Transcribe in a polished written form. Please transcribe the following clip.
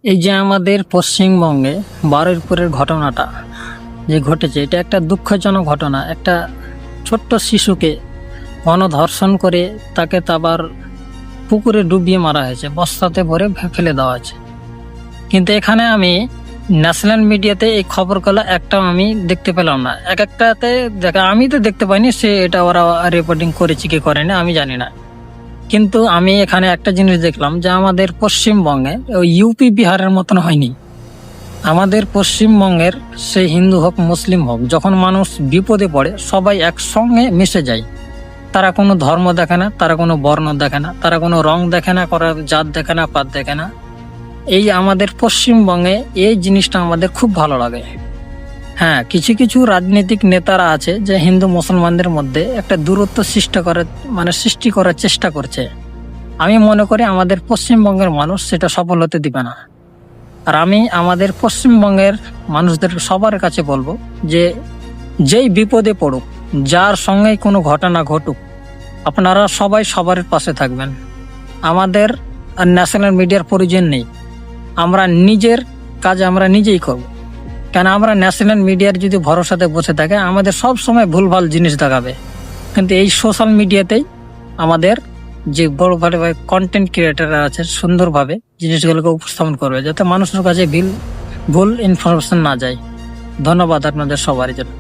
এই যে আমাদের পশ্চিমবঙ্গে বারুইপুরের ঘটনাটা যে ঘটেছে, এটা একটা দুঃখজনক ঘটনা। একটা ছোট্ট শিশুকে গণধর্ষণ করে তাকে আবার পুকুরে ডুবিয়ে মারা হয়েছে, বস্তাতে ভরে ফেলে দেওয়া হয়েছে। কিন্তু এখানে আমি ন্যাশনাল মিডিয়াতে এই খবরগুলো একটাও আমি দেখতে পেলাম না। এক একটাতে দেখা আমি তো দেখতে পাইনি, সে এটা ওরা রিপোর্টিং করেছে কি করেনি আমি জানি না। কিন্তু আমি এখানে একটা জিনিস দেখলাম যে আমাদের পশ্চিমবঙ্গে ওই ইউপি বিহারের মতন হয়নি। আমাদের পশ্চিমবঙ্গের সে হিন্দু হোক মুসলিম হোক, যখন মানুষ বিপদে পড়ে সবাই একসঙ্গে মিশে যায়। তারা কোনো ধর্ম দেখে না, তারা কোনো বর্ণ দেখে না, তারা কোনো রং দেখে না, করার জাত দেখে না, পাত দেখে না। এই আমাদের পশ্চিমবঙ্গে এই জিনিসটা আমাদের খুব ভালো লাগে। হ্যাঁ, কিছু কিছু রাজনৈতিক নেতারা আছে যে হিন্দু মুসলমানদের মধ্যে একটা দূরত্ব সৃষ্টি করার চেষ্টা করছে। আমি মনে করি আমাদের পশ্চিমবঙ্গের মানুষ সেটা সফল হতে দিবে না। আর আমি আমাদের পশ্চিমবঙ্গের মানুষদের সবার কাছে বলবো যে যেই বিপদে পড়ুক, যার সঙ্গেই কোনো ঘটনা ঘটুক, আপনারা সবাই সবার পাশে থাকবেন। আমাদের আর ন্যাশনাল মিডিয়ার প্রয়োজন নেই। আমরা নিজের কাজ আমরা নিজেই করব। কেন আমরা ন্যাশনাল মিডিয়ার যদি ভরসাতে বসে থাকে আমাদের সব সময় ভুলভাল জিনিস দেখাবে। কিন্তু এই সোশ্যাল মিডিয়াতেই আমাদের যে বড় বড় কন্টেন্ট ক্রিয়েটাররা আছে সুন্দরভাবে জিনিসগুলোকে উপস্থাপন করবে, যাতে মানুষের কাছে ভুল ইনফরমেশন না যায়। ধন্যবাদ আপনাদের সবারই জন্য।